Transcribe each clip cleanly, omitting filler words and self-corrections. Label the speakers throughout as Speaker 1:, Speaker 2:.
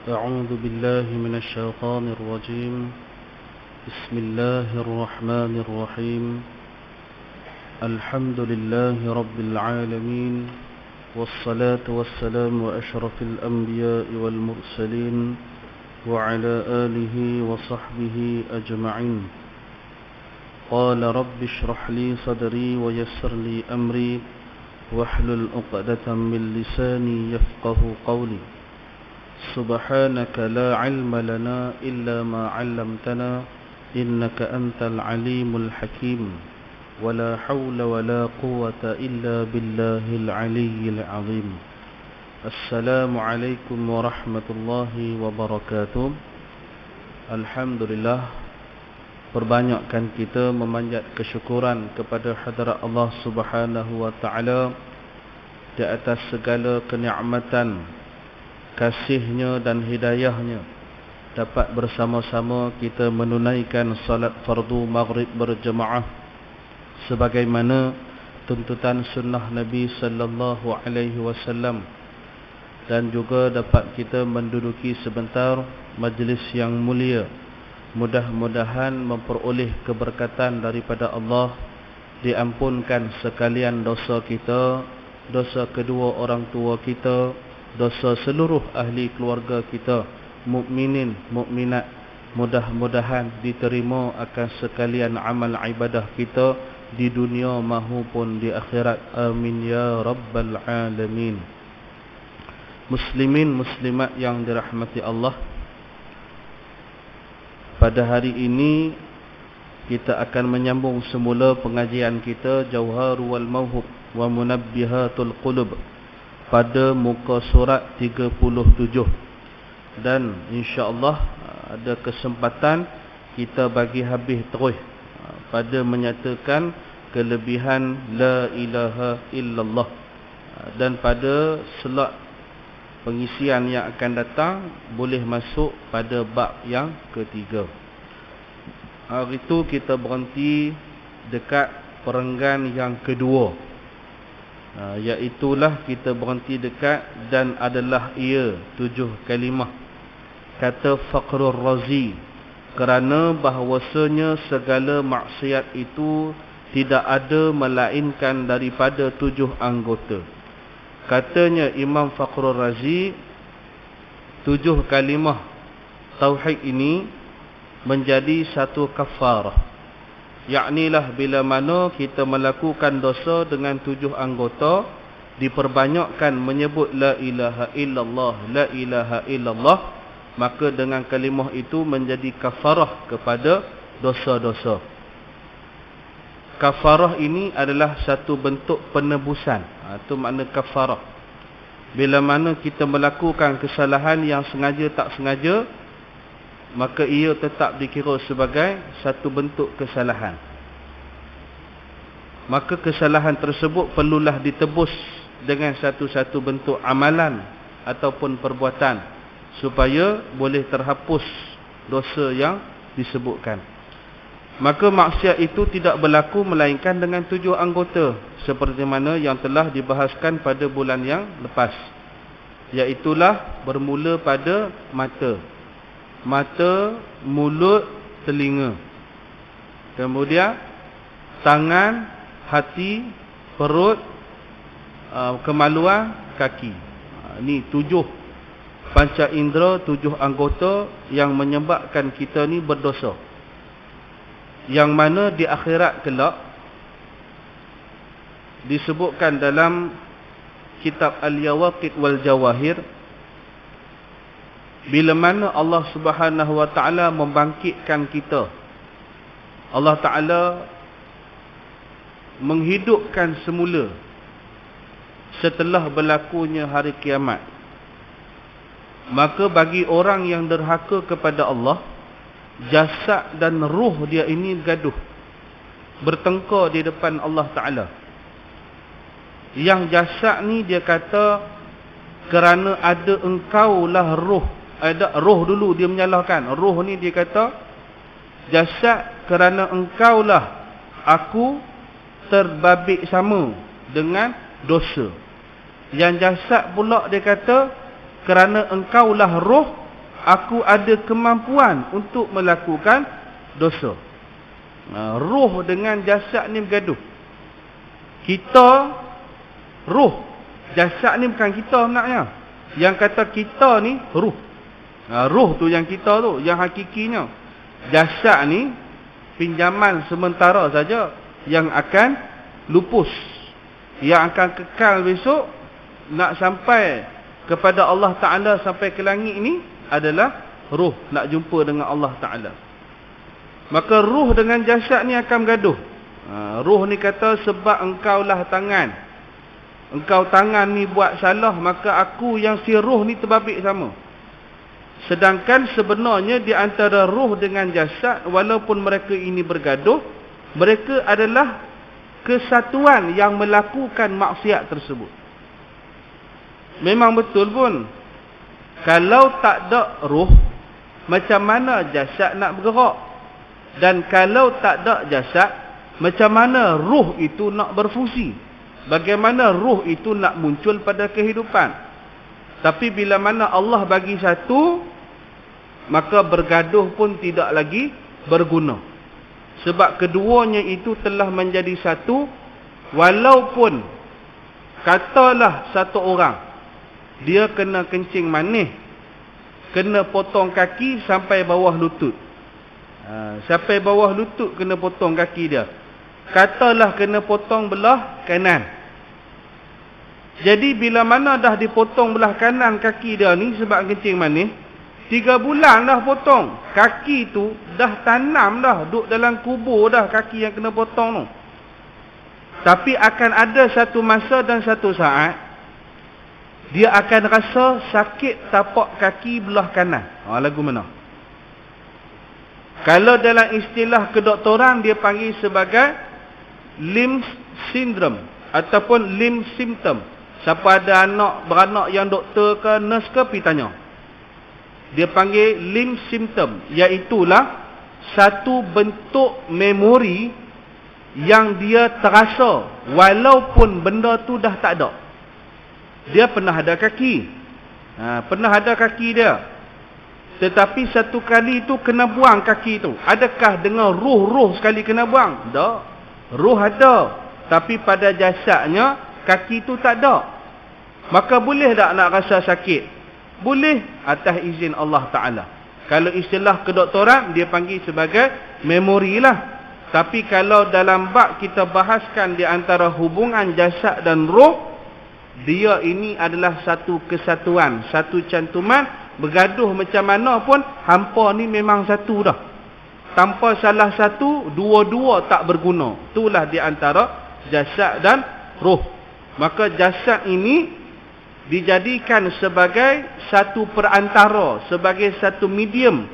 Speaker 1: أعوذ بالله من الشيطان الرجيم. بسم الله الرحمن الرحيم. الحمد لله رب العالمين، والصلاة والسلام وأشرف الأنبياء والمرسلين وعلى آله وصحبه أجمعين. قال رب اشرح لي صدري ويسر لي أمري واحلل عقدة من لساني يفقه قولي. سبحانك لا علم لنا إلا ما علمتنا إنك أنت العليم الحكيم. ولا حول ولا قوة إلا بالله العلي العظيم. السلام عليكم ورحمة الله وبركاته. Alhamdulillah, perbanyakkan kita memanjat kesyukuran kepada hadirat Allah Subhanahu wa taala di atas segala kenikmatan, kasihnya dan hidayahnya, dapat bersama-sama kita menunaikan salat fardu maghrib berjemaah sebagaimana tuntutan sunnah Nabi sallallahu alaihi wasallam, dan juga dapat kita menduduki sebentar majlis yang mulia. Mudah-mudahan memperoleh keberkatan daripada Allah, diampunkan sekalian dosa kita, dosa kedua orang tua kita, dosa seluruh ahli keluarga kita, mukminin, mukminat. Mudah-mudahan diterima akan sekalian amal ibadah kita di dunia maupun di akhirat. Amin ya rabbal alamin. Muslimin muslimat yang dirahmati Allah, pada hari ini kita akan menyambung semula pengajian kita Jauharul Mauhub wa Munabbihatul Qulub pada muka surat 37, dan insya-Allah ada kesempatan kita bagi habis terus pada menyatakan kelebihan la ilaha illallah, dan pada slot pengisian yang akan datang boleh masuk pada bab yang ketiga. Hari itu kita berhenti dekat perenggan yang kedua, iaitulah kita berhenti dekat dan adalah ia 7 kalimah. Kata Fakhrul Razi, kerana bahawasanya segala maksiat itu tidak ada melainkan daripada 7 anggota. Katanya Imam Fakhrul Razi, 7 kalimah tauhid ini menjadi satu kafarah. Yaknilah bila mana kita melakukan dosa dengan 7 anggota, diperbanyakkan menyebut la ilaha illallah, la ilaha illallah, maka dengan kalimah itu menjadi kafarah kepada dosa-dosa. Kafarah ini adalah satu bentuk penebusan. Itu makna kafarah. Bila mana kita melakukan kesalahan yang sengaja tak sengaja, maka ia tetap dikira sebagai satu bentuk kesalahan. Maka kesalahan tersebut perlulah ditebus dengan satu-satu bentuk amalan ataupun perbuatan, supaya boleh terhapus dosa yang disebutkan. Maka maksiat itu tidak berlaku melainkan dengan 7 anggota, seperti mana yang telah dibahaskan pada bulan yang lepas. Iaitulah bermula pada mata, mulut, telinga, kemudian tangan, hati, perut, kemaluan, kaki. Ini 7 panca indera, 7 anggota yang menyebabkan kita ni berdosa, yang mana di akhirat kelak disebutkan dalam kitab Al-Yawaqit wal Jawahir, bila mana Allah Subhanahu wa taala membangkitkan kita, Allah taala menghidupkan semula setelah berlakunya hari kiamat, maka bagi orang yang derhaka kepada Allah, jasad dan ruh dia ini gaduh, bertengkar di depan Allah Ta'ala. Yang jasad ni dia kata, kerana ada engkau lah roh. Ada roh dulu dia menyalahkan. Roh ni dia kata, jasad, kerana engkau lah aku terbabit sama dengan dosa. Yang jasad pula dia kata, kerana engkau lah roh aku ada kemampuan untuk melakukan dosa. Roh dengan jasad ni bergaduh. Kita, roh. Jasad ni bukan kita sebenarnya. Yang kata kita ni, roh. Roh tu yang kita tu, yang hakikinya. Jasad ni, pinjaman sementara saja yang akan lupus. Yang akan kekal besok, nak sampai kepada Allah Ta'ala, sampai ke langit ni adalah roh, nak jumpa dengan Allah Ta'ala. Maka roh dengan jasad ni akan bergaduh. Roh ni kata, sebab engkaulah tangan, engkau tangan ni buat salah, maka aku yang si roh ni terbabit sama. Sedangkan sebenarnya di antara roh dengan jasad, walaupun mereka ini bergaduh, mereka adalah kesatuan yang melakukan maksiat tersebut. Memang betul pun, kalau tak ada roh, macam mana jasad nak bergerak? Dan kalau tak ada jasad, macam mana roh itu nak berfungsi? Bagaimana roh itu nak muncul pada kehidupan? Tapi bila mana Allah bagi satu, maka bergaduh pun tidak lagi berguna. Sebab keduanya itu telah menjadi satu. Walaupun katalah satu orang, dia kena kencing manis, kena potong kaki sampai bawah lutut. Sampai bawah lutut kena potong kaki dia. Katalah kena potong belah kanan. Jadi bila mana dah dipotong belah kanan kaki dia ni sebab kencing manis, 3 bulan dah potong. Kaki tu dah tanam dah, duduk dalam kubur dah kaki yang kena potong tu. Tapi akan ada satu masa dan satu saat, dia akan rasa sakit tapak kaki belah kanan. Lagu mana? Kalau dalam istilah kedoktoran, dia panggil sebagai limb syndrome ataupun limb symptom. Siapa ada beranak yang doktor ke nurse ke, pergi tanya. Dia panggil limb symptom, iaitulah satu bentuk memori yang dia terasa walaupun benda tu dah tak ada. Dia pernah ada kaki, pernah ada kaki dia, tetapi satu kali tu kena buang kaki tu. Adakah dengan roh sekali kena buang? Tak. Roh ada, tapi pada jasadnya kaki tu tak ada. Maka boleh tak nak rasa sakit? Boleh, atas izin Allah Ta'ala. Kalau istilah kedoktoran, dia panggil sebagai memori lah. Tapi kalau dalam bab kita bahaskan di antara hubungan jasad dan roh, dia ini adalah satu kesatuan, satu cantuman. Bergaduh macam mana pun, hampa ni memang satu dah. Tanpa salah satu, dua-dua tak berguna. Itulah di antara jasad dan roh. Maka jasad ini dijadikan sebagai satu perantara, sebagai satu medium.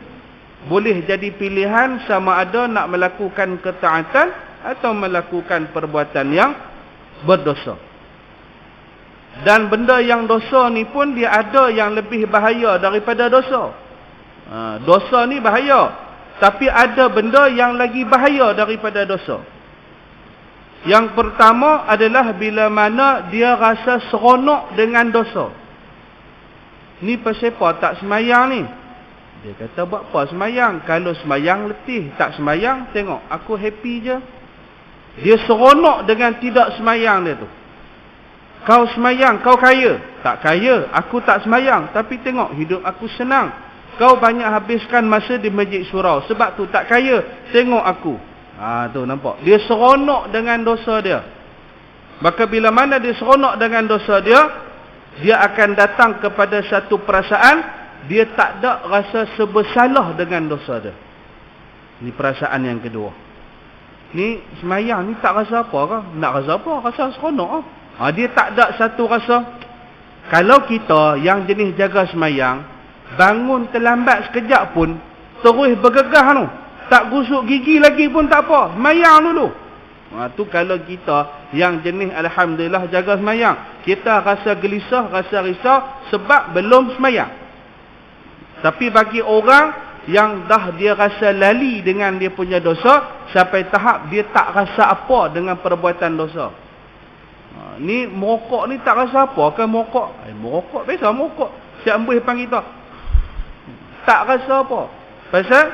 Speaker 1: Boleh jadi pilihan sama ada nak melakukan ketaatan atau melakukan perbuatan yang berdosa. Dan benda yang dosa ni pun dia ada yang lebih bahaya daripada dosa. Dosa ni bahaya, tapi ada benda yang lagi bahaya daripada dosa. Yang pertama adalah bila mana dia rasa seronok dengan dosa. Ni pasal apa tak semayang ni? Dia kata, buat apa semayang? Kalau semayang letih, tak semayang, tengok aku happy je. Dia seronok dengan tidak semayang dia tu. Kau semayang, kau kaya. Tak kaya, aku tak semayang, tapi tengok hidup aku senang. Kau banyak habiskan masa di masjid surau, sebab tu tak kaya, tengok aku. Tu nampak, dia seronok dengan dosa dia. Maka bila mana dia seronok dengan dosa dia, dia akan datang kepada satu perasaan, dia tak ada rasa sebersalah dengan dosa dia. Ni perasaan yang kedua. Ni semayang ni tak rasa apa ke? Nak rasa apa? Rasa seronok ke? Dia tak ada satu rasa. Kalau kita yang jenis jaga semayang, bangun terlambat sekejap pun terus bergegah tu, tak gusuk gigi lagi pun tak apa, semayang dulu. Tu kalau kita yang jenis alhamdulillah jaga semayang, kita rasa gelisah, rasa risau sebab belum semayang. Tapi bagi orang yang dah dia rasa lali dengan dia punya dosa, sampai tahap dia tak rasa apa dengan perbuatan dosa. Ni merokok ni tak rasa apa kan merokok? Merokok biasa merokok. Siap ambil panggil tu. Tak rasa apa. Pasal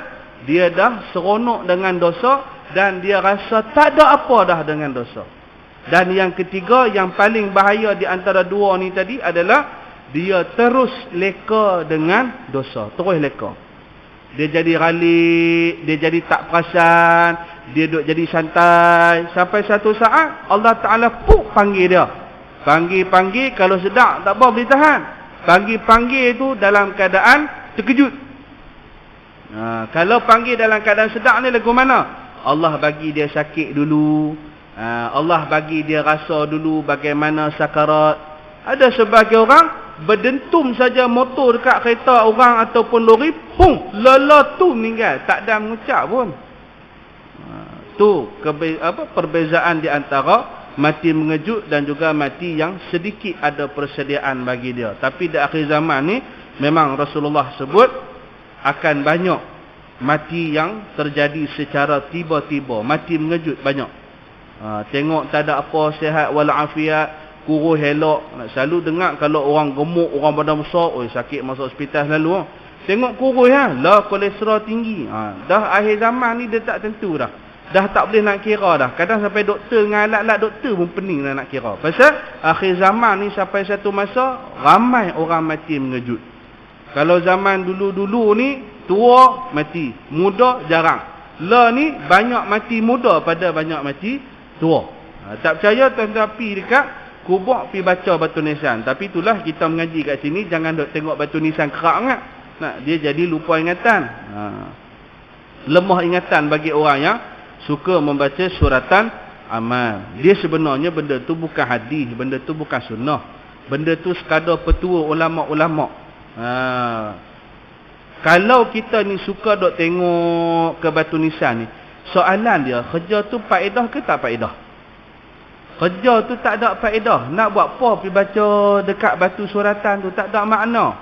Speaker 1: dia dah seronok dengan dosa dan dia rasa tak ada apa dah dengan dosa. Dan yang ketiga, yang paling bahaya di antara dua ni tadi adalah dia terus leka dengan dosa. Terus leka. Dia jadi ralik, dia jadi tak perasan, dia duduk jadi santai. Sampai satu saat Allah Ta'ala panggil dia. Panggil-panggil, kalau sedap tak apa boleh tahan. Panggil-panggil itu dalam keadaan terkejut. Kalau panggil dalam keadaan sedap ni lagu mana? Allah bagi dia sakit dulu. Allah bagi dia rasa dulu bagaimana sakarat. Ada sebagai orang berdentum saja motor dekat kereta orang ataupun lori, lala tu meninggal, tak ada mengucap pun. Tu perbezaan di antara mati mengejut dan juga mati yang sedikit ada persediaan bagi dia. Tapi di akhir zaman ni memang Rasulullah sebut akan banyak mati yang terjadi secara tiba-tiba, mati mengejut banyak. Tengok tak ada apa, sihat walafiat, kurus elok. Selalu dengar kalau orang gemuk, orang badan besar, sakit masuk hospital selalu. Tengok kurus lah kolesterol tinggi. Dah akhir zaman ni dia tak tentu dah. Dah tak boleh nak kira dah. Kadang sampai doktor dengan alat-alat doktor pun pening nak kira. Pasal akhir zaman ni sampai satu masa ramai orang mati mengejut. Kalau zaman dulu-dulu ni tua mati, muda jarang. Lah ni banyak mati muda pada banyak mati tua. Tak percaya tuan-tuan pergi dekat kubur pergi baca batu nisan. Tapi itulah kita mengaji kat sini, jangan duk tengok batu nisan kerak sangat. Dia jadi lupa ingatan. Lemah ingatan bagi orang yang suka membaca suratan amal. Dia sebenarnya benda tu bukan hadis, benda tu bukan sunnah. Benda tu sekadar petua ulama-ulama. Kalau kita ni suka duk tengok ke batu nisan ni, soalan dia, kerja tu faedah ke tak faedah? Kerja tu tak ada faedah. Nak buat apa pergi baca dekat batu suratan tu, tak ada makna.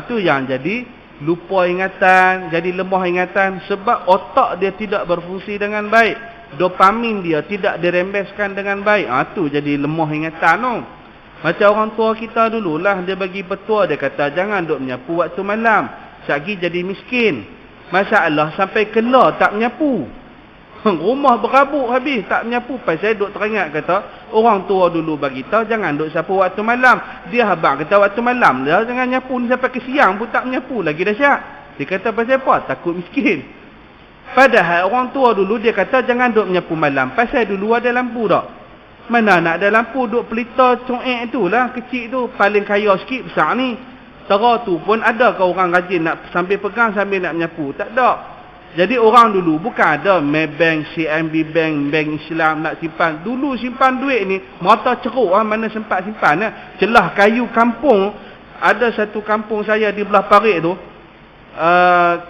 Speaker 1: Tu yang jadi lupa ingatan, jadi lemah ingatan sebab otak dia tidak berfungsi dengan baik. Dopamin dia tidak dirembeskan dengan baik. Tu jadi lemah ingatan tu. Macam orang tua kita dululah, dia bagi petua, dia kata jangan duk menyapu waktu malam. Sagi jadi miskin. Masalah sampai kelar tak menyapu. Rumah berabuk habis tak menyapu. Pasal duk teringat kata orang tua dulu bagi tahu jangan duk sapu waktu malam. Dia habaq kata waktu malam dia jangan nyapu ni sampai ke siang pun tak menyapu lagi dahsyat. Dia kata pasal apa? Takut miskin. Padahal orang tua dulu dia kata jangan duk menyapu malam. Pasal dulu ada lampu tak? Mana nak ada lampu, duk pelita coek tu lah kecil tu, paling kaya sikit besar ni. Tera tu pun ada ke orang rajin nak sambil pegang sambil nak menyapu? Tak ada. Jadi orang dulu bukan ada Maybank, CMB Bank, Bank Islam nak simpan. Dulu simpan duit ni mata ceruk, mana sempat simpan. Celah kayu kampung. Ada satu kampung saya di belah parit tu,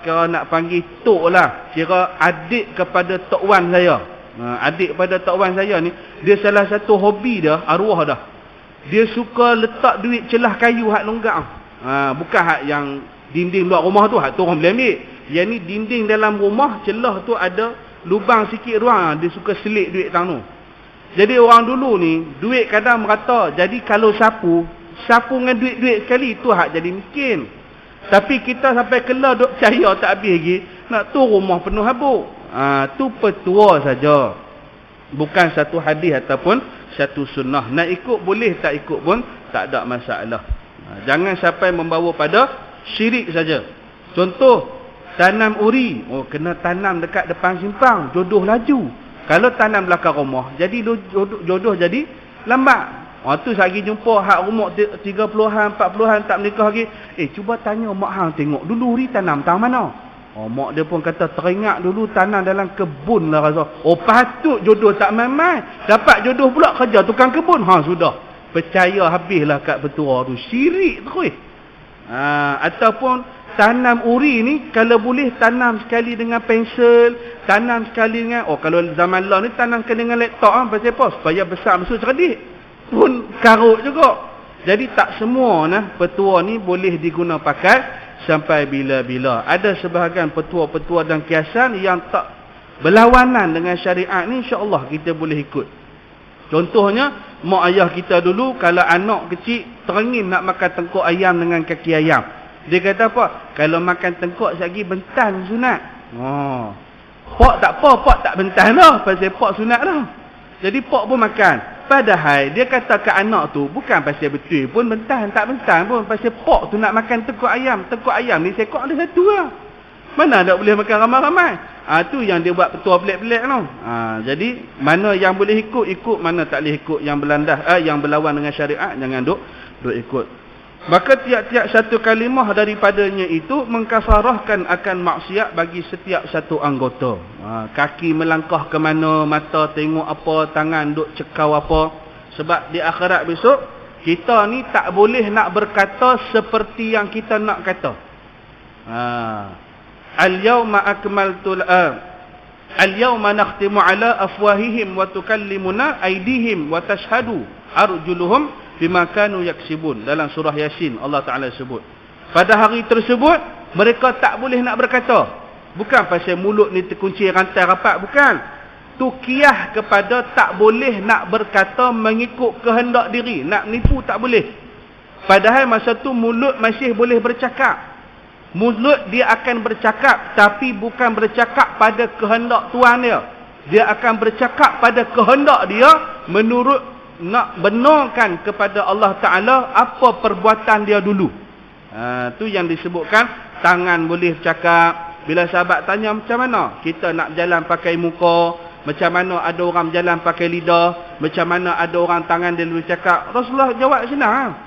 Speaker 1: kalau nak panggil tok lah, kira adik kepada tok wan saya. Adik pada tok wan saya ni, dia salah satu hobi dia arwah dah. Dia suka letak duit celah kayu hak longgak. Bukan hak yang dinding luar rumah tu, hak tu orang boleh ambil. Yang ni dinding dalam rumah, celah tu ada lubang sikit ruang, dia suka selit duit tang tu. Jadi orang dulu ni duit kadang merata. Jadi kalau sapu dengan duit-duit sekali tu hak jadi miskin. Tapi kita sampai kelar duk percaya tak habis lagi, nak tu rumah penuh habuk. Tu petua saja, bukan satu hadis ataupun satu sunnah. Nak ikut boleh, tak ikut pun tak ada masalah. Jangan sampai membawa pada syirik saja. Contoh, tanam uri. Kena tanam dekat depan simpang, jodoh laju. Kalau tanam belakang rumah, jadi jodoh jadi lambat. Tu lagi jumpa hak umur 30-an, 40-an tak menikah lagi. Cuba tanya mak hang tengok dulu uri tanam tang mana? Mak dia pun kata teringat dulu tanam dalam kebun lah rasa. Patut jodoh tak main-main. Dapat jodoh pula kerja tukang kebun. Sudah. Percaya habislah kat petua tu. Syirik terus. Ataupun tanam uri ni kalau boleh tanam sekali dengan pensel, tanam sekali dengan kalau zaman lah ni tanamkan dengan laptop pasal apa? Supaya besar besar cerdik. Pun karut juga. Jadi tak semua petua ni boleh diguna pakai sampai bila-bila. Ada sebahagian petua-petua dan kiasan yang tak berlawanan dengan syariat ni, insya-Allah kita boleh ikut. Contohnya, mak ayah kita dulu kalau anak kecil teringin nak makan tengkuk ayam dengan kaki ayam. Dia kata apa? Kalau makan tengkok lagi bentan sunat. Pok tak apa, pok tak bentan dah. Pasal pok sunat dah. Jadi pok pun makan. Padahal dia kata ke anak tu, bukan pasal betul pun bentan, tak bentan pun. Pasal pok tu nak makan tengkok ayam. Tengkok ayam ni sekok ada satu lah. Mana tak boleh makan ramai-ramai. Tu yang dia buat petua pelik-pelik tu. Jadi mana yang boleh ikut, ikut. Mana tak boleh ikut yang berlandas, yang berlawan dengan syariat, jangan duk ikut. Maka tiap-tiap satu kalimah daripadanya itu mengkafarahkan akan maksiat bagi setiap satu anggota. Kaki melangkah ke mana, mata tengok apa, tangan duk cekau apa. Sebab di akhirat besok, kita ni tak boleh nak berkata seperti yang kita nak kata. Al-yawma akmaltu al-yawma nakhtimu ala afwahihim wa tukallimuna aydihim wa tashhadu arjuluhum bima kanu yaksibun. Dalam surah Yasin Allah Taala sebut. Pada hari tersebut mereka tak boleh nak berkata. Bukan pasal mulut ni terkunci rantai rapat, bukan. Tu kiyah kepada tak boleh nak berkata mengikut kehendak diri. Nak nipu tak boleh. Padahal masa tu mulut masih boleh bercakap. Mulut dia akan bercakap, tapi bukan bercakap pada kehendak Tuhan dia. Dia akan bercakap pada kehendak dia menurut nak benarkan kepada Allah Ta'ala apa perbuatan dia dulu. Tu yang disebutkan tangan boleh cakap. Bila sahabat tanya macam mana kita nak jalan pakai muka, macam mana ada orang jalan pakai lidah, macam mana ada orang tangan dia boleh cakap, Rasulullah jawab senang.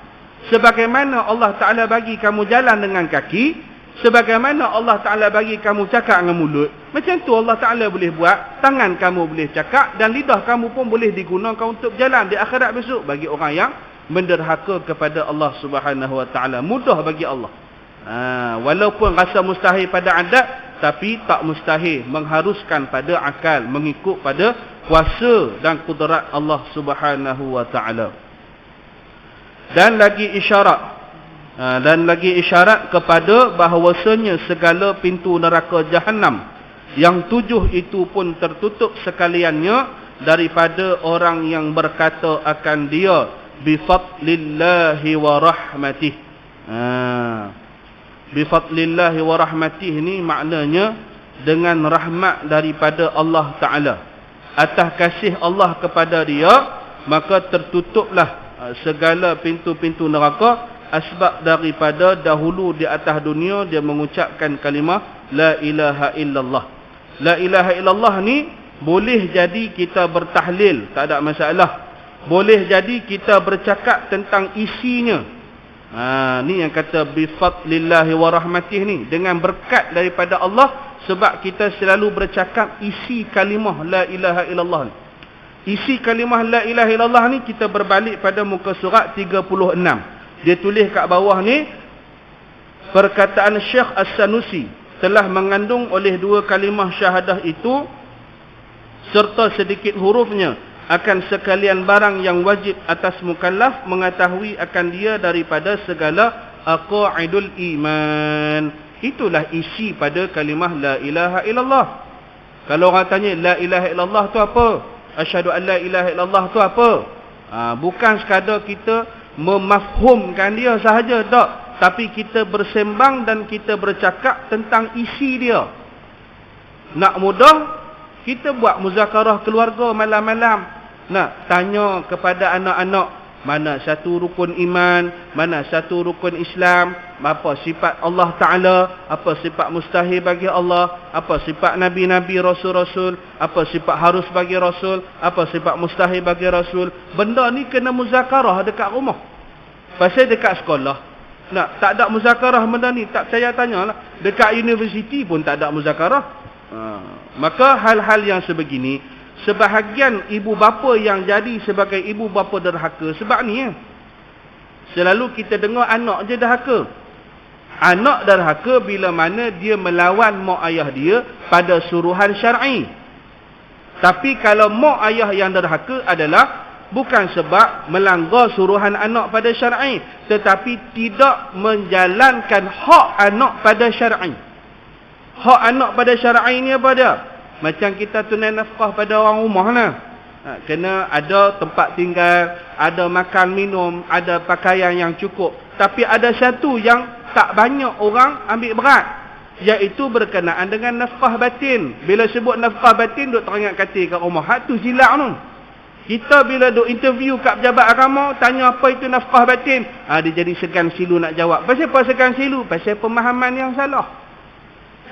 Speaker 1: Sebagaimana Allah Ta'ala bagi kamu jalan dengan kaki, sebagaimana Allah Ta'ala bagi kamu cakap dengan mulut, macam tu Allah Ta'ala boleh buat. Tangan kamu boleh cakap dan lidah kamu pun boleh digunakan untuk berjalan di akhirat besok bagi orang yang menderhaka kepada Allah Subhanahu Wa Ta'ala. Mudah bagi Allah. Walaupun rasa mustahil pada adat, tapi tak mustahil mengharuskan pada akal, mengikut pada kuasa dan kudrat Allah Subhanahu Wa Ta'ala. Dan lagi isyarat kepada bahawasanya segala pintu neraka Jahannam yang 7 itu pun tertutup sekaliannya daripada orang yang berkata akan dia bifadlillahi wa rahmatih. Bifadlillahi wa rahmatih ni maknanya dengan rahmat daripada Allah Ta'ala. Atas kasih Allah kepada dia, maka tertutuplah segala pintu-pintu neraka. Asbab daripada dahulu di atas dunia dia mengucapkan kalimah La ilaha illallah. La ilaha illallah ni boleh jadi kita bertahlil, tak ada masalah. Boleh jadi kita bercakap tentang isinya. Ni yang kata bifadlillahi wa rahmatih ni, dengan berkat daripada Allah, sebab kita selalu bercakap isi kalimah la ilaha illallah ni. Isi kalimah la ilaha illallah ni kita berbalik pada muka surat 36. Dia tulis kat bawah ni, perkataan Syekh As-Sanusi telah mengandung oleh 2 kalimah syahadah itu serta sedikit hurufnya akan sekalian barang yang wajib atas mukallaf mengetahui akan dia daripada segala aqaidul iman. Itulah isi pada kalimah la ilaha illallah. Kalau orang tanya la ilaha illallah tu apa? Asyhadu an la ilaha illallah tu apa? Bukan sekadar kita memafhumkan dia sahaja, tak. Tapi kita bersembang dan kita bercakap tentang isi dia. Nak mudah, kita buat muzakarah keluarga malam-malam. Nak tanya kepada anak-anak, mana satu rukun iman, mana satu rukun Islam, apa sifat Allah Ta'ala, apa sifat mustahil bagi Allah, apa sifat Nabi-Nabi, Rasul-Rasul, apa sifat harus bagi Rasul, apa sifat mustahil bagi Rasul. Benda ni kena muzakarah dekat rumah. Pasal dekat sekolah, tak ada muzakarah benda ni, tak saya tanyalah. Dekat universiti pun tak ada muzakarah. Maka hal-hal yang sebegini, sebahagian ibu bapa yang jadi sebagai ibu bapa derhaka sebab ni selalu kita dengar anak je derhaka. Anak derhaka bila mana dia melawan mak ayah dia pada suruhan syar'i. Tapi kalau mak ayah yang derhaka adalah bukan sebab melanggar suruhan anak pada syar'i, tetapi tidak menjalankan hak anak pada syar'i. Hak anak pada syar'i ni apa dia? Macam kita tunai nafkah pada orang rumah lah. Kena ada tempat tinggal, ada makan minum, ada pakaian yang cukup. Tapi ada satu yang tak banyak orang ambil berat, iaitu berkenaan dengan nafkah batin. Bila sebut nafkah batin, duk teringat kata kat rumah. Hak tu silap tu. Kita bila duk interview kat pejabat agama, tanya apa itu nafkah batin, dia jadi segan silu nak jawab. Pasal apa segan silu? Pasal pemahaman yang salah.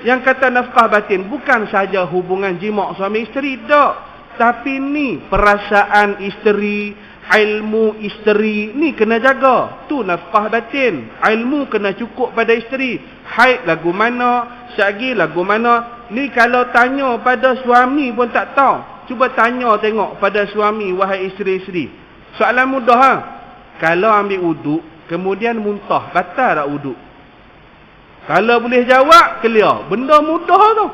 Speaker 1: Yang kata nafkah batin bukan saja hubungan jimat suami isteri, tak. Tapi ni perasaan isteri, ilmu isteri ni kena jaga. Tu nafkah batin. Ilmu kena cukup pada isteri. Haid lagu mana, syagi lagu mana. Ni kalau tanya pada suami pun tak tahu. Cuba tanya tengok pada suami, wahai isteri-isteri. Soalan mudah ha? Kalau ambil wuduk kemudian muntah, batal tak wuduk? Kalau boleh jawab, clear. Benda mudah tu.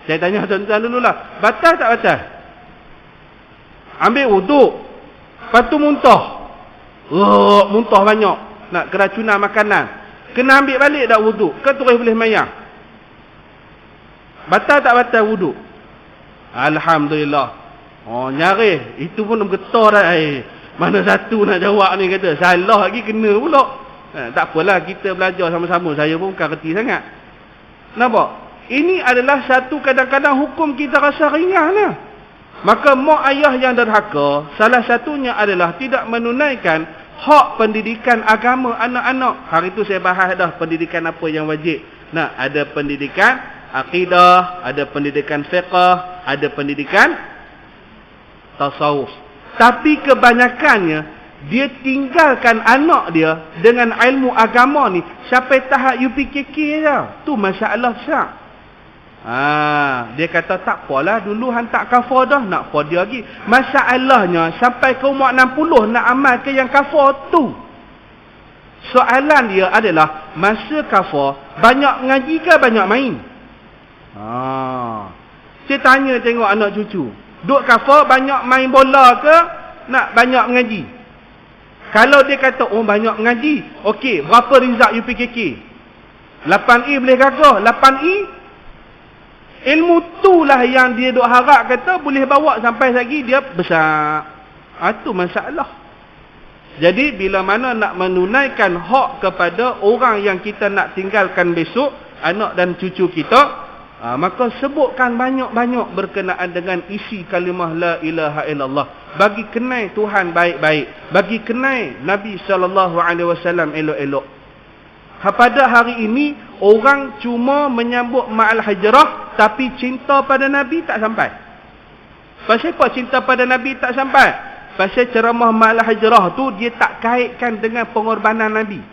Speaker 1: Saya tanya tuan-tuan dululah. Batal tak batal? Ambil wuduk, lepas tu muntah. Muntah banyak. Nak keracunan makanan. Kena ambil balik dah wuduk. Ke terus boleh mayang? Batal tak batal wuduk? Alhamdulillah. Nyaris. Itu pun getar dah. Mana satu nak jawab ni kata. Salah lagi kena pula. Tak apalah, kita belajar sama-sama. Saya pun bukan kerti sangat. Nampak? Ini adalah satu kadang-kadang hukum kita rasa ringan lah. Maka mak ayah yang derhaka, salah satunya adalah tidak menunaikan hak pendidikan agama anak-anak. Hari itu saya bahas dah pendidikan apa yang wajib. Nah, ada pendidikan akidah, ada pendidikan fiqh, ada pendidikan tasawuf. Tapi kebanyakannya dia tinggalkan anak dia dengan ilmu agama ni sampai tahap UPKK je. Tu masalah besar. Dia kata tak apalah, dulu hantar kafar dah, nak apa dia lagi. Masalahnya sampai ke umur 60 nak amal ke yang kafar tu. Soalan dia adalah masa kafar banyak ngaji ke banyak main? Saya tanya tengok anak cucu, duk kafar banyak main bola ke nak banyak mengaji? Kalau dia kata banyak mengaji, okey, berapa result UPKK? 8E boleh gagah? 8E? Ilmu tu lah yang dia duk harap kata boleh bawa sampai lagi dia besar. Itu masalah. Jadi bila mana nak menunaikan hak kepada orang yang kita nak tinggalkan besok, anak dan cucu kita, maka sebutkan banyak-banyak berkenaan dengan isi kalimah la ilaha illallah. Bagi kenal Tuhan baik-baik, bagi kenal Nabi SAW elok-elok. Pada hari ini orang cuma menyambut ma'al hijrah, tapi cinta pada Nabi tak sampai. Pasal apa cinta pada Nabi tak sampai? Pasal ceramah ma'al hijrah tu dia tak kaitkan dengan pengorbanan Nabi.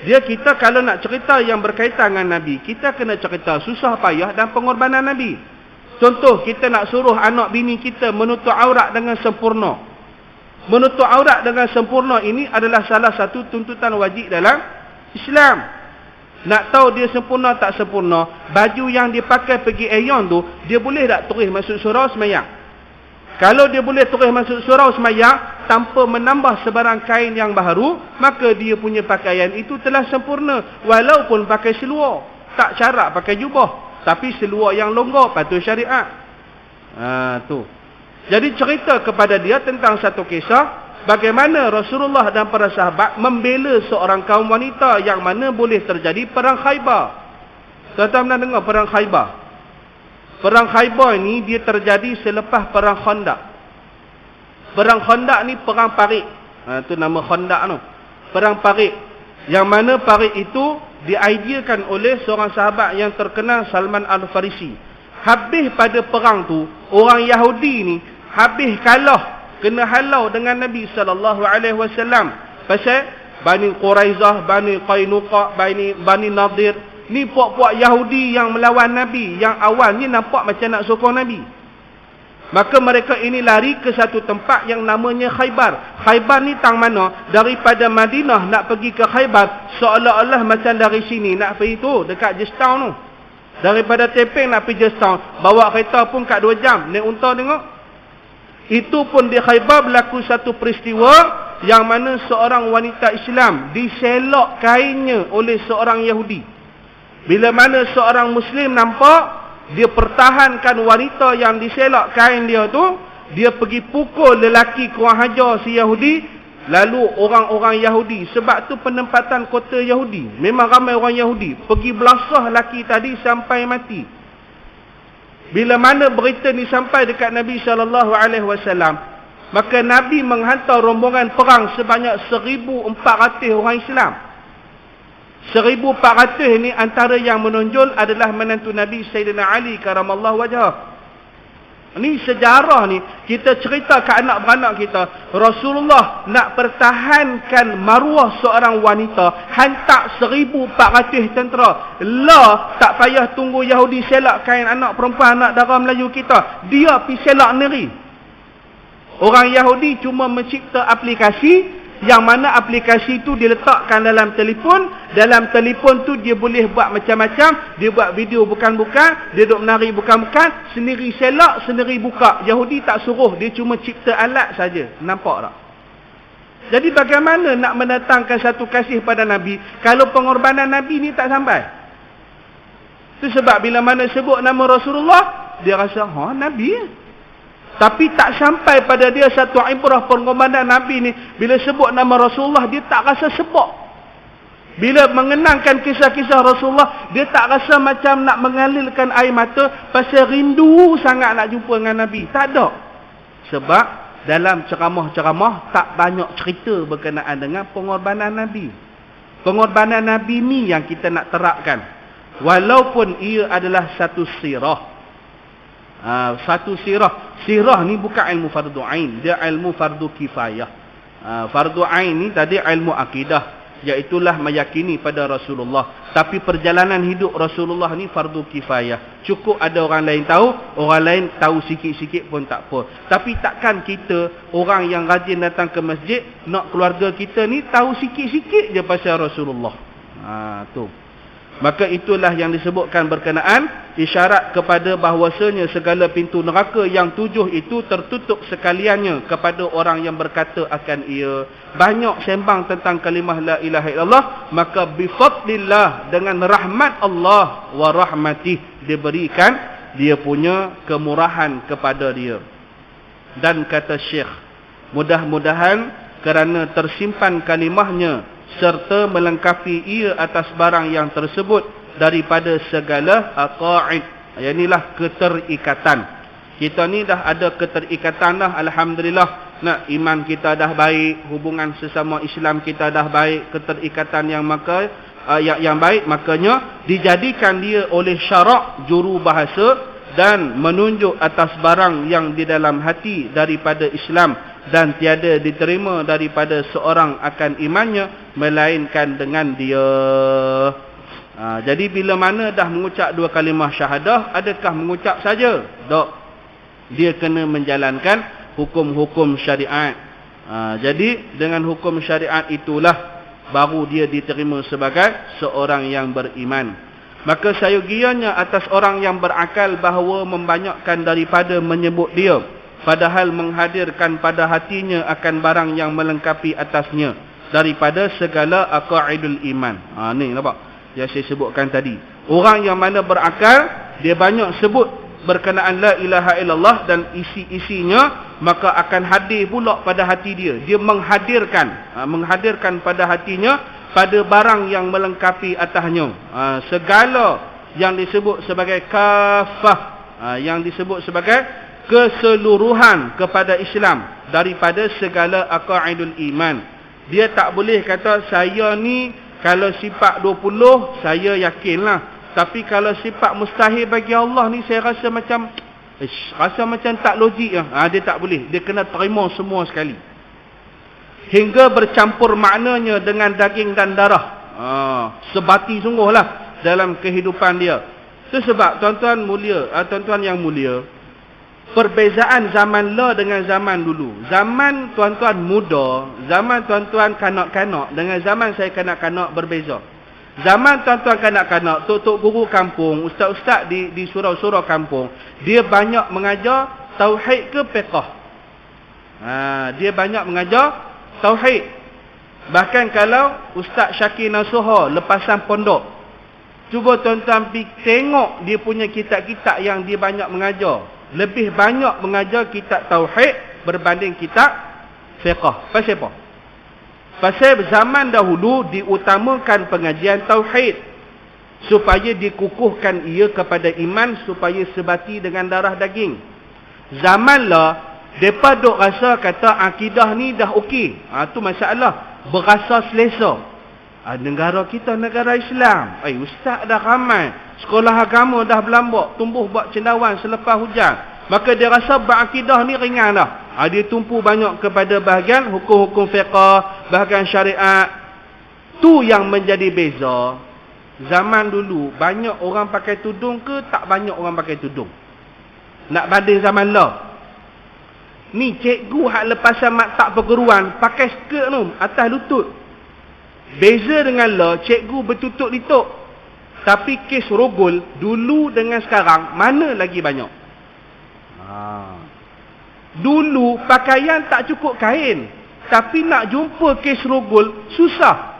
Speaker 1: Kita kalau nak cerita yang berkaitan dengan Nabi, kita kena cerita susah payah dan pengorbanan Nabi. Contoh, kita nak suruh anak bini kita menutup aurat dengan sempurna. Menutup aurat dengan sempurna ini adalah salah satu tuntutan wajib dalam Islam. Nak tahu dia sempurna tak sempurna, baju yang dia pakai pergi ayon tu, dia boleh tak tulis masuk surau semayang? Kalau dia boleh tulis masuk surau semayang tanpa menambah sebarang kain yang baru, maka dia punya pakaian itu telah sempurna. Walaupun pakai seluar, tak syarat pakai jubah, tapi seluar yang longgar patut syariat. Tu. Jadi cerita kepada dia tentang satu kisah bagaimana Rasulullah dan para sahabat membela seorang kaum wanita yang mana boleh terjadi perang Khaybar. Tuan-tuan pernah dengar perang Khaybar? Perang Khaybar ini dia terjadi selepas perang Khandaq. Perang Khandaq ni perang parit. Itu nama Khandaq tu. Perang parit. Yang mana parit itu diideakan oleh seorang sahabat yang terkenal, Salman Al-Farisi. Habis pada perang tu, orang Yahudi ni habis kalah, kena halau dengan Nabi SAW. Pasal Bani Quraizah, Bani Qainuqa, Bani Nadir, ni puak-puak Yahudi yang melawan Nabi, yang awalnya nampak macam nak sokong Nabi. Maka mereka ini lari ke satu tempat yang namanya Khaybar. Khaybar ni tang mana? Daripada Madinah nak pergi ke Khaybar, seolah-olah macam dari sini nak pergi tu, dekat Jestown tu. Daripada Tepeng nak pergi Jestown, bawa kereta pun kat 2 jam, naik unta tengok. Itu pun di Khaybar berlaku satu peristiwa yang mana seorang wanita Islam diselok kainnya oleh seorang Yahudi. Bila mana seorang Muslim nampak, dia pertahankan wanita yang diselok kain dia tu, dia pergi pukul lelaki kurang ajar si Yahudi, Lalu orang-orang Yahudi, sebab tu penempatan kota Yahudi, memang ramai orang Yahudi, pergi belasah laki tadi sampai mati. Bila mana berita ni sampai dekat Nabi SAW, maka Nabi menghantar rombongan perang sebanyak 1,400 orang Islam. 1,400 ni antara yang menonjol adalah menantu Nabi Sayyidina Ali karamallahu wajhah. Ni sejarah ni, kita cerita ke anak-beranak kita, Rasulullah nak pertahankan maruah seorang wanita, hantar 1,400 tentera. La, tak payah tunggu Yahudi selak kain anak perempuan, anak dara Melayu kita. Dia pergi selak sendiri. Orang Yahudi cuma mencipta aplikasi, yang mana aplikasi tu diletakkan dalam telefon. Dalam telefon tu dia boleh buat macam-macam. Dia buat video bukan-bukan, dia duduk menari bukan-bukan, sendiri selak, sendiri buka. Yahudi tak suruh, dia cuma cipta alat saja. Nampak tak? Jadi bagaimana nak mendatangkan satu kasih pada Nabi kalau pengorbanan Nabi ni tak sampai? Itu sebab bila mana sebut nama Rasulullah, dia rasa, Nabi. Tapi tak sampai pada dia satu ibrah pengorbanan Nabi ni. Bila sebut nama Rasulullah, dia tak rasa sebab. Bila mengenangkan kisah-kisah Rasulullah, dia tak rasa macam nak mengalirkan air mata pasal rindu sangat nak jumpa dengan Nabi. Tak ada. Sebab dalam ceramah-ceramah tak banyak cerita berkenaan dengan pengorbanan Nabi. Pengorbanan Nabi ni yang kita nak terapkan. Walaupun ia adalah satu sirah. Satu sirah. Sirah ni bukan ilmu fardu ain, dia ilmu fardu kifayah. Fardu ain ni tadi ilmu akidah, iaitulah meyakini pada Rasulullah. Tapi perjalanan hidup Rasulullah ni fardu kifayah. Cukup ada orang lain tahu, orang lain tahu sikit-sikit pun tak apa. Tapi takkan kita, orang yang rajin datang ke masjid, nak keluarga kita ni tahu sikit-sikit je pasal Rasulullah. Tu. Maka itulah yang disebutkan berkenaan isyarat kepada bahawasanya segala pintu neraka yang 7 itu tertutup sekaliannya kepada orang yang berkata akan ia. Banyak sembang tentang kalimah la ilaha illallah, maka bifadlillah, dengan rahmat Allah wa rahmatih, diberikan dia punya kemurahan kepada dia. Dan kata Syekh, mudah-mudahan kerana tersimpan kalimahnya serta melengkapi ia atas barang yang tersebut daripada segala aqaid. Inilah keterikatan. Kita ni dah ada keterikatan dah, alhamdulillah. Nak iman kita dah baik, hubungan sesama Islam kita dah baik, keterikatan yang baik, makanya dijadikan dia oleh syarak juru bahasa dan menunjuk atas barang yang di dalam hati daripada Islam, dan tiada diterima daripada seorang akan imannya melainkan dengan dia. Jadi bila mana dah mengucap 2 kalimah syahadah, adakah mengucap saja? Tak. Dia kena menjalankan hukum-hukum syariat. Jadi dengan hukum syariat itulah baru dia diterima sebagai seorang yang beriman. Maka sayogianya atas orang yang berakal bahawa membanyakkan daripada menyebut dia, padahal menghadirkan pada hatinya akan barang yang melengkapi atasnya daripada segala aqaidul iman. Ni nampak yang saya sebutkan tadi. Orang yang mana berakal, dia banyak sebut berkenaan la ilaha illallah dan isi-isinya, maka akan hadir pula pada hati dia. Dia menghadirkan pada hatinya pada barang yang melengkapi atasnya. Segala yang disebut sebagai kafah, yang disebut sebagai keseluruhan kepada Islam daripada segala aqaidul iman. Dia tak boleh kata saya ni kalau sifat 20 saya yakinlah, tapi kalau sifat mustahil bagi Allah ni saya rasa macam tak logik lah. Dia tak boleh. Dia kena terima semua sekali. Hingga bercampur maknanya dengan daging dan darah. Sebati sungguhlah dalam kehidupan dia. Itu sebab tuan-tuan yang mulia, perbezaan zaman la dengan zaman dulu. Zaman tuan-tuan muda, zaman tuan-tuan kanak-kanak dengan zaman saya kanak-kanak berbeza. Zaman tuan-tuan kanak-kanak, tok-tok guru kampung, ustaz-ustaz di surau-surau kampung, dia banyak mengajar tauhid ke fiqh. Dia banyak mengajar tauhid. Bahkan kalau Ustaz Syakir Nasuha lepasan pondok, cuba tuan-tuan pergi tengok dia punya kitab-kitab yang dia banyak mengajar. Lebih banyak mengajar kitab tauhid berbanding kitab fiqh. Pasal apa? Pasal zaman dahulu diutamakan pengajian tauhid supaya dikukuhkan ia kepada iman, supaya sebati dengan darah daging. Zaman lah depa duk rasa kata akidah ni dah okey. Tu masalah, berasa selesa. Negara kita negara Islam. Ustaz dah ramai, sekolah agama dah berlambak, tumbuh buat cendawan selepas hujan. Maka dia rasa berakidah ni ringan dah. Dia tumpu banyak kepada bahagian hukum-hukum fiqah, bahagian syariat. Tu yang menjadi beza. Zaman dulu banyak orang pakai tudung ke tak banyak orang pakai tudung? Nak banding zaman lah. Ni cikgu hak lepasan maktab perguruan pakai skirt tu atas lutut. Beza dengan lah cikgu bertutup lituk. Tapi kes rogol dulu dengan sekarang mana lagi banyak? Dulu pakaian tak cukup kain, tapi nak jumpa kes rogol susah.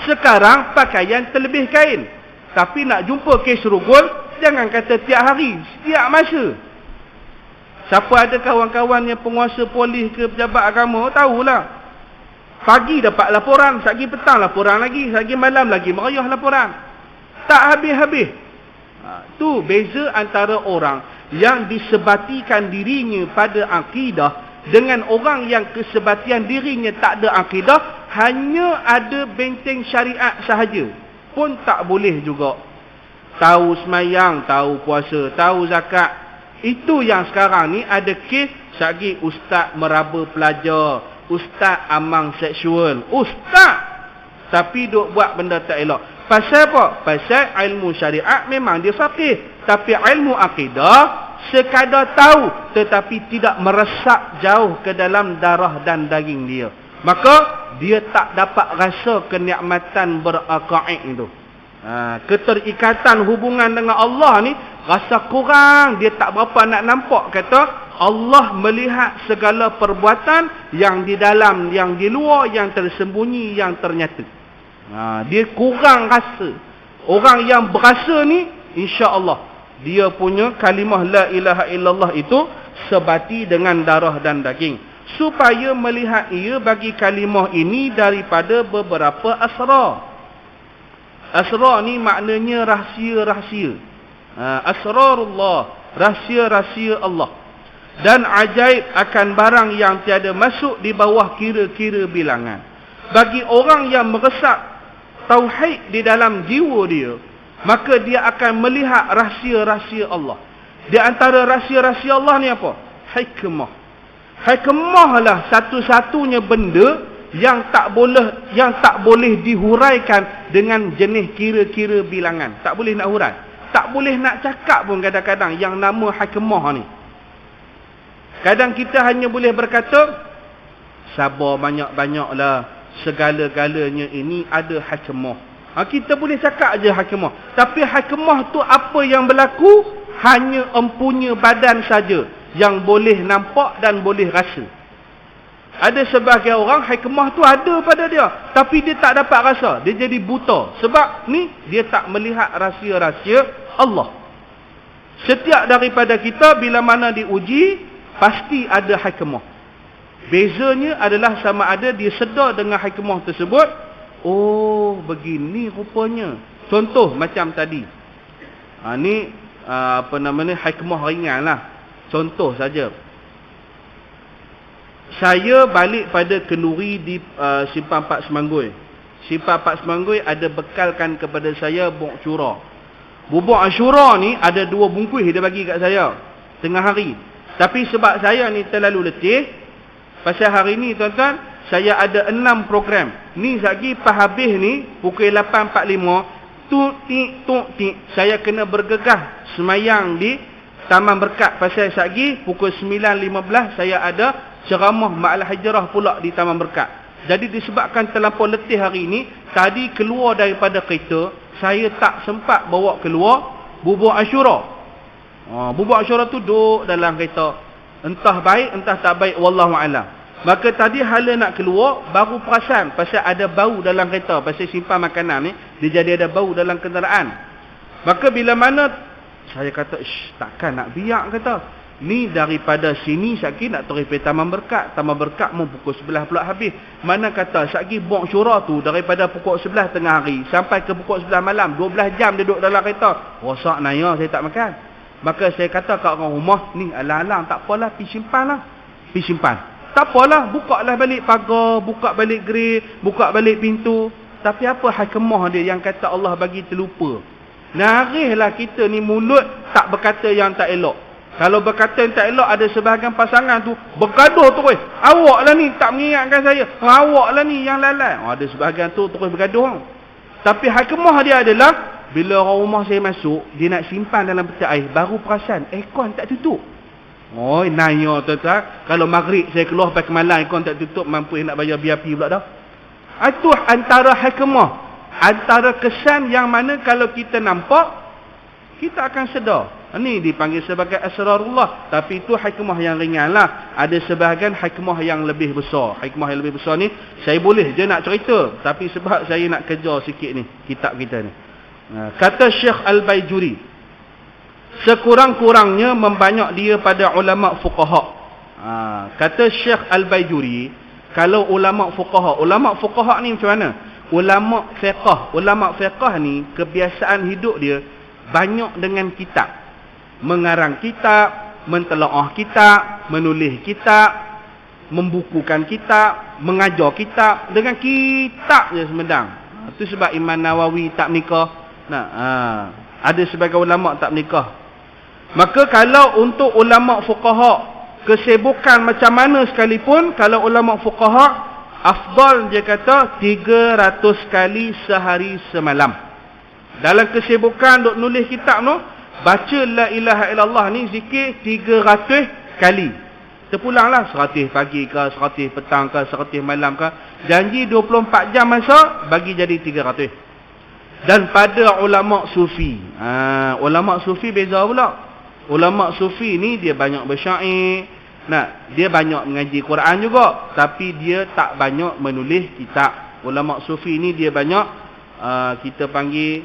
Speaker 1: Sekarang pakaian terlebih kain, tapi nak jumpa kes rogol jangan kata tiap hari, setiap masa. Siapa ada kawan-kawan yang penguasa polis ke pejabat agama tahulah. Pagi dapat laporan, sagi petang laporan lagi, sagi malam lagi meriah laporan. Tak habis-habis. Tu beza antara orang yang disebatikan dirinya pada akidah dengan orang yang kesebatian dirinya tak ada akidah, hanya ada benteng syariat sahaja pun tak boleh juga. Tahu semayang, tahu puasa, tahu zakat. Itu yang sekarang ni ada kes sagi ustaz meraba pelajar, ustaz amang seksual, ustaz tapi duk buat benda tak elok. Pasal apa? Pasal ilmu syariat memang dia faqih, tapi ilmu akidah sekadar tahu tetapi tidak meresap jauh ke dalam darah dan daging dia. Maka dia tak dapat rasa kenikmatan beraqaid itu. Keterikatan hubungan dengan Allah ni rasa kurang. Dia tak berapa nak nampak kata Allah melihat segala perbuatan yang di dalam, yang di luar, yang tersembunyi, yang ternyata. Dia kurang rasa. Orang yang berasa ni insya-Allah dia punya kalimah la ilaha illallah itu sebati dengan darah dan daging. Supaya melihat ia bagi kalimah ini daripada beberapa asrar. Asrar ni maknanya rahsia-rahsia. Asrarullah, rahsia-rahsia Allah. Dan ajaib akan barang yang tiada masuk di bawah kira-kira bilangan. Bagi orang yang meresap tauhid di dalam jiwa dia, maka dia akan melihat rahsia-rahsia Allah. Di antara rahsia-rahsia Allah ni apa? Hikmah. Hikmah lah satu-satunya benda yang tak boleh dihuraikan dengan jenis kira-kira bilangan. Tak boleh nak hurai. Tak boleh nak cakap pun kadang-kadang yang nama hikmah ni. Kadang kita hanya boleh berkata, sabar banyak-banyaklah, segala-galanya ini ada hikmah. Kita boleh cakap aja hikmah. Tapi hikmah tu apa yang berlaku? Hanya empunya badan saja yang boleh nampak dan boleh rasa. Ada sebahagian orang hikmah tu ada pada dia, tapi dia tak dapat rasa. Dia jadi buta. Sebab ni dia tak melihat rahsia-rahsia Allah. Setiap daripada kita bila mana diuji, pasti ada hikmah. Bezanya adalah sama ada dia sedar dengan hikmah tersebut. Oh, begini rupanya. Contoh macam tadi. Ni hikmah ringan lah. Contoh saja. Saya balik pada kenduri di Simpang Pak Semanggui. Simpang Pak Semanggui ada bekalkan kepada saya bubuk syura. Bubuk syura ni ada 2 bungkus dia bagi kat saya tengah hari. Tapi sebab saya ni terlalu letih, pasal hari ni tuan-tuan, saya ada 6 program. Ni lagi pas habis ni pukul 8.45 tuk-tik saya kena bergegah semayang di Taman Berkat. Pasal lagi pukul 9.15 saya ada ceramah Ma'al Hijrah pula di Taman Berkat. Jadi disebabkan terlampau letih hari ini, tadi keluar daripada kereta, saya tak sempat bawa keluar bubuk Asyura. Bubuk Asyura tu duduk dalam kereta. Entah baik, entah tak baik, wallahu a'lam. Maka tadi hala nak keluar, baru perasan pasal ada bau dalam kereta. Pasal simpan makanan ni, dia jadi ada bau dalam kenderaan. Maka bila mana saya kata, takkan nak biak kata. Ni daripada sini satgi nak terus pergi Taman Berkat. Taman Berkat mau pukul 11 pula habis. Mana kata satgi bok syura tu daripada pukul 11 tengah hari sampai ke pukul 11 malam, 12 jam duduk dalam kereta. Rosak naya saya tak makan. Maka saya kata kat orang rumah, ni alang-alang tak apalah, pergi simpan lah. Pergi simpan. Tak apalah, buka lah balik pagar, buka balik grill, buka balik pintu. Tapi apa hikmah dia yang kata Allah bagi terlupa? Narihlah kita ni mulut tak berkata yang tak elok. Kalau berkata yang tak elok, ada sebahagian pasangan tu bergaduh terus. Awak lah ni tak mengingatkan saya. Awak lah ni yang lalai. Ada sebahagian tu terus bergaduh. Tapi hikmah dia adalah, bila orang rumah saya masuk, dia nak simpan dalam peti air, baru perasan aircon tak tutup. Oh, naya tuan-tuan. Kalau maghrib saya keluar pakai malam, aircon tak tutup, mampu nak bayar VIP pula dah. Itu antara hikmah, antara kesan yang mana kalau kita nampak, kita akan sedar. Ini dipanggil sebagai asrarullah. Tapi itu hikmah yang ringan lah. Ada sebahagian hikmah yang lebih besar. Hikmah yang lebih besar ni, saya boleh je nak cerita. Tapi sebab saya nak kejar sikit ni, kitab kita ni. Kata Syekh Al-Baijuri, sekurang-kurangnya membanyak dia pada ulama fuqaha. Kata Syekh Al-Baijuri, kalau ulama fuqaha ni macam mana? Ulama fiqh ni kebiasaan hidup dia banyak dengan kitab, mengarang kitab, mentelaah kitab, menulis kitab, membukukan kitab, mengajar kitab, dengan kitab je semedang. Itu sebab Imam Nawawi tak menikah. Ada sebagai ulama tak menikah. Maka kalau untuk ulama fuqaha, kesibukan macam mana sekalipun, kalau ulama fuqaha, afdal dia kata 300 kali sehari semalam. Dalam kesibukan duk nulis kitab tu, baca la ilaha illallah ni zikir 300 kali. Terpulanglah 100 pagi ke, 100 petang ke, 100 malam ke. Janji 24 jam masa, bagi jadi 300. Dan pada ulama sufi, ulama sufi beza pula. Ulama sufi ni dia banyak bersyair, dia banyak mengaji Quran juga, tapi dia tak banyak menulis kitab. Ulama sufi ni dia banyak kita panggil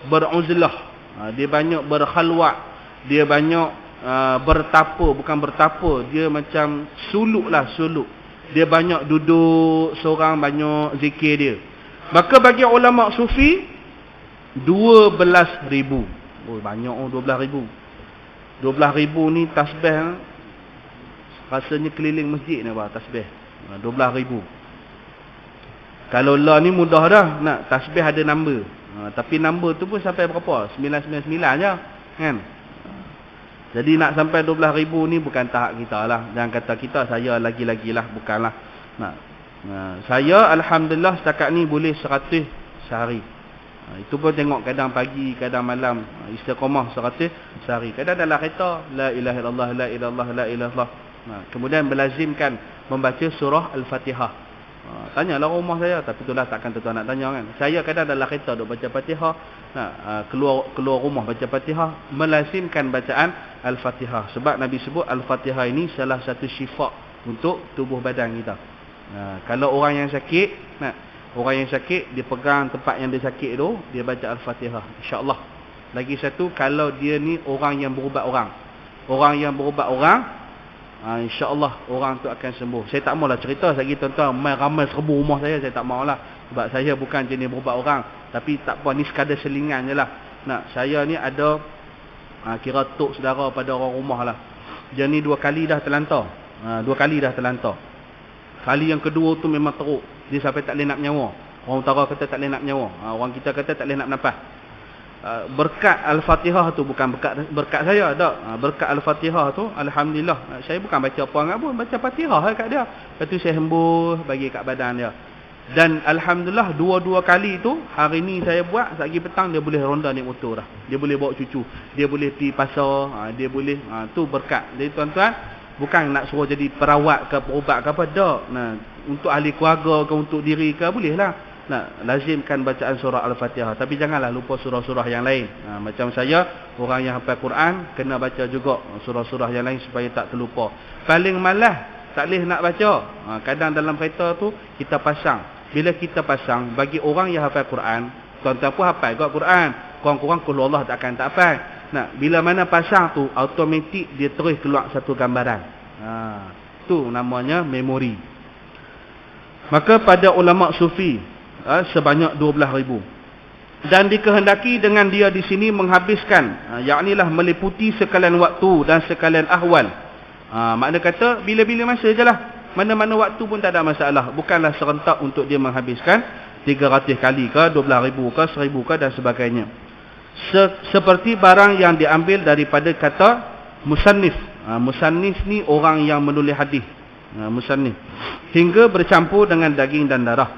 Speaker 1: beruzlah, dia banyak berkhalwat, dia banyak bertapa, bukan bertapa, dia macam suluk lah, suluk. Dia banyak duduk seorang, banyak zikir dia. Maka bagi ulama sufi 12,000. Oh, banyak 12,000. 12,000 ni tasbih, rasanya keliling masjid ni bah tasbih. 12,000. Kalau la ni mudah dah, nak tasbih ada number. Tapi number tu pun sampai berapa? 999 je, kan? Jadi nak sampai 12,000 ni bukan tahap kita lah. Jangan kata kita, saya lagi-lagi lah, bukanlah. Saya alhamdulillah setakat ni boleh 100 sehari. Itu pun tengok kadang pagi, kadang malam. Istiqamah 100 sehari. Kadang dalam kereta, la ilaha illallah, la ilallah, la ilallah. Kemudian melazimkan membaca surah Al-Fatihah. Tanyalah rumah saya, tapi itulah takkan tuan nak tanya kan. Saya kadang dalam kereta duk baca Fatihah, keluar rumah baca Fatihah, melazimkan bacaan Al-Fatihah. Sebab Nabi sebut Al-Fatihah ini salah satu syifa untuk tubuh badan kita. Kalau orang yang sakit, orang yang sakit, dia pegang tempat yang dia sakit tu, dia baca Al-Fatihah, insya-Allah. Lagi satu, kalau dia ni orang yang berubat orang. Orang yang berubat orang, insya-Allah orang tu akan sembuh. Saya tak maulah cerita lagi tuan-tuan, ramai serbu rumah saya tak maulah. Sebab saya bukan jenis berubat orang. Tapi tak apa, ni sekadar selingan je lah. Saya ni ada, kira tok saudara pada orang rumah lah. Dia ni 2 kali dah terlantar. 2 kali dah terlantar. Kali yang kedua tu memang teruk. Dia sampai tak boleh nak menyawa. Orang utara kata tak boleh nak menyawa. Orang kita kata tak boleh nak bernafas. Berkat Al-Fatihah tu bukan berkat saya, tak. Berkat Al-Fatihah tu, alhamdulillah. Saya bukan baca apa sangat pun, baca Fatihah kat dia. Lepas tu saya hembus bagi kat badan dia. Dan alhamdulillah 2 kali tu, hari ni saya buat, pagi petang dia boleh ronda naik motor dah. Dia boleh bawa cucu. Dia boleh pergi pasar, dia boleh, tu berkat. Jadi tuan-tuan, bukan nak suruh jadi perawat ke perubat ke apa, tak. Untuk ahli keluarga ke, untuk diri ke, bolehlah. Lazimkan bacaan surah Al-Fatihah. Tapi janganlah lupa surah-surah yang lain. Macam saya, orang yang hafal Quran, kena baca juga surah-surah yang lain supaya tak terlupa. Paling malas, tak boleh nak baca. Kadang dalam kereta tu, kita pasang. Bila kita pasang, bagi orang yang hafal Quran, tuan-tuan pun hafal juga Quran. Kurang-kurang kalau Allah tak akan tak hafal. bila mana pasang tu automatik dia terus keluar satu gambaran. Tu namanya memori. Maka pada ulama sufi sebanyak 12,000. Dan dikehendaki dengan dia di sini menghabiskan, yaknilah meliputi sekalian waktu dan sekalian ahwal. Makna kata bila-bila masa je lah. Mana-mana waktu pun tak ada masalah. Bukanlah serentak untuk dia menghabiskan 300 kali ke, 12,000 ke, 1,000 ke dan sebagainya. Seperti barang yang diambil daripada kata musannif. Musannif ni orang yang menulis hadis. Musannif. Hingga bercampur dengan daging dan darah.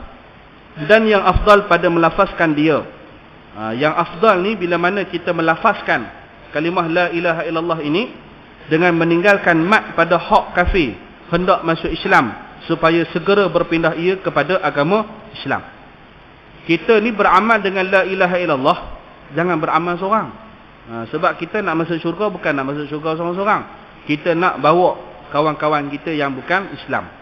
Speaker 1: Dan yang afdal pada melafazkan dia. Yang afdal ni bila mana kita melafazkan kalimah la ilaha illallah ini dengan meninggalkan mat pada hak kafir hendak masuk Islam supaya segera berpindah ia kepada agama Islam. Kita ni beramal dengan la ilaha illallah, jangan beramal seorang. Sebab kita nak masuk syurga bukan nak masuk syurga seorang-seorang. Kita nak bawa kawan-kawan kita yang bukan Islam.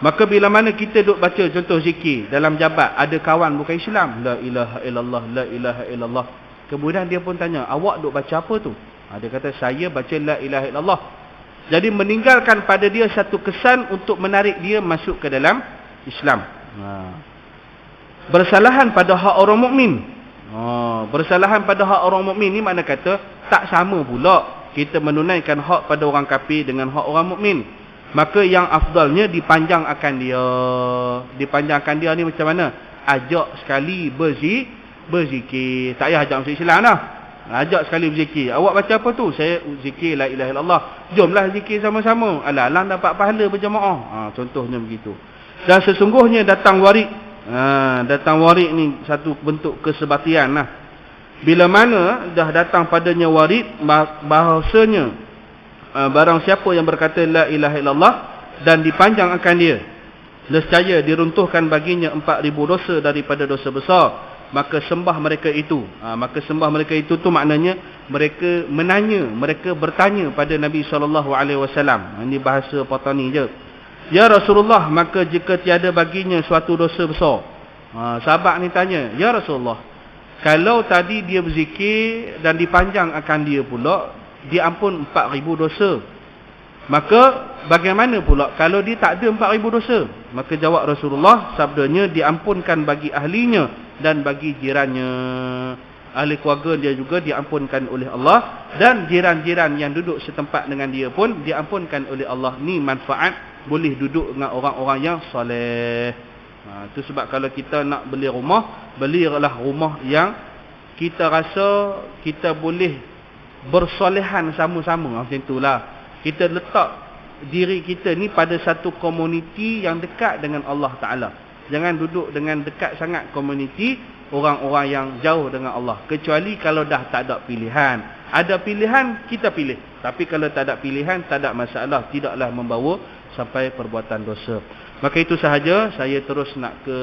Speaker 1: Maka bila mana kita duk baca contoh zikir dalam jabat, ada kawan bukan Islam, la ilaha illallah, la ilaha illallah. Kemudian dia pun tanya, awak duk baca apa tu? Dia kata, saya baca la ilaha illallah. Jadi meninggalkan pada dia satu kesan untuk menarik dia masuk ke dalam Islam. Bersalahan pada hak orang mukmin. Bersalahan pada hak orang mukmin ni makna kata tak sama pula kita menunaikan hak pada orang kafir dengan hak orang mukmin. Maka yang afdalnya dipanjangkan dia. Dipanjangkan dia ni macam mana? Ajak sekali berzikir. Tak payah ajak masuk Islam dah. Ajak sekali berzikir. Awak baca apa tu? Saya zikir la ilaha illallah. Jomlah zikir sama-sama. Alang-alang dapat pahala berjamaah. Contohnya begitu. Dan sesungguhnya datang warid. Datang warid ni satu bentuk kesebatian lah. Bila mana dah datang padanya warid, bahasanya barang siapa yang berkata la ilaha illallah dan dipanjangkan dia, nescaya diruntuhkan baginya 4,000 dosa daripada dosa besar. Maka sembah mereka itu. Maka sembah mereka itu tu maknanya mereka menanya, mereka bertanya pada Nabi SAW. Ini bahasa Patani je. Ya Rasulullah, maka jika tiada baginya suatu dosa besar. Sahabat ni tanya, ya Rasulullah, kalau tadi dia berzikir dan dipanjangkan dia pula, dia ampun 4,000 dosa. Maka bagaimana pula kalau dia tak ada 4,000 dosa? Maka jawab Rasulullah, sabdanya diampunkan bagi ahlinya dan bagi jirannya. Ahli keluarga dia juga diampunkan oleh Allah, dan jiran-jiran yang duduk setempat dengan dia pun diampunkan oleh Allah. Ni manfaat boleh duduk dengan orang-orang yang soleh. Itu sebab kalau kita nak beli rumah, belilah rumah yang kita rasa kita boleh bersolehan sama-sama. Macam itulah. Kita letak diri kita ni pada satu komuniti yang dekat dengan Allah Ta'ala. Jangan duduk dengan dekat sangat komuniti orang-orang yang jauh dengan Allah. Kecuali kalau dah tak ada pilihan. Ada pilihan, kita pilih. Tapi kalau tak ada pilihan, tak ada masalah. Tidaklah membawa sampai perbuatan dosa. Maka itu sahaja. Saya terus nak ke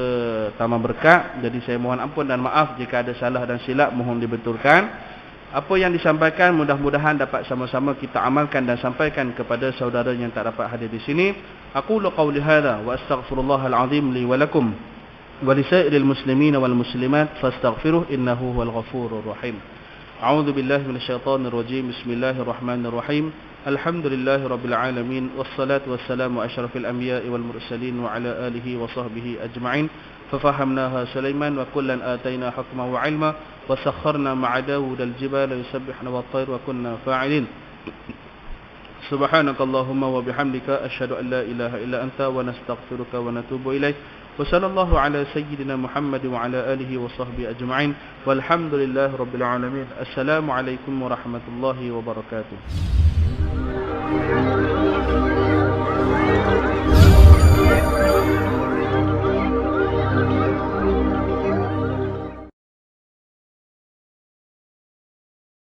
Speaker 1: Taman Berkat. Jadi saya mohon ampun dan maaf jika ada salah dan silap. Mohon dibetulkan. Apa yang disampaikan mudah-mudahan dapat sama-sama kita amalkan dan sampaikan kepada saudara yang tak dapat hadir di sini. Aqulu qawli hadha wa astaghfirullahal azim li wa lakum wa lisairil muslimin wal muslimat fastaghfiruh innahu huwal ghafurur rahim. A'udzu billahi minasyaitonir rajim. Bismillahirrahmanirrahim. Alhamdulillahi rabbil alamin wassalatu wassalamu asyrafil anbiya'i wal mursalin wa ala alihi wa sahbihi ajma'in. ففهمناها سليمان وكلا آتينا حكما وعلما وسخرنا مع داود الجبال يسبحن والطير وكنا فاعلين سبحانك اللهم وبحمدك أشهد أن لا إله إلا أنت ونستغفرك ونتوب إليك وصلى الله على سيدنا محمد وعلى آله وصحبه أجمعين والحمد لله رب العالمين. السلام عليكم ورحمة الله وبركاته.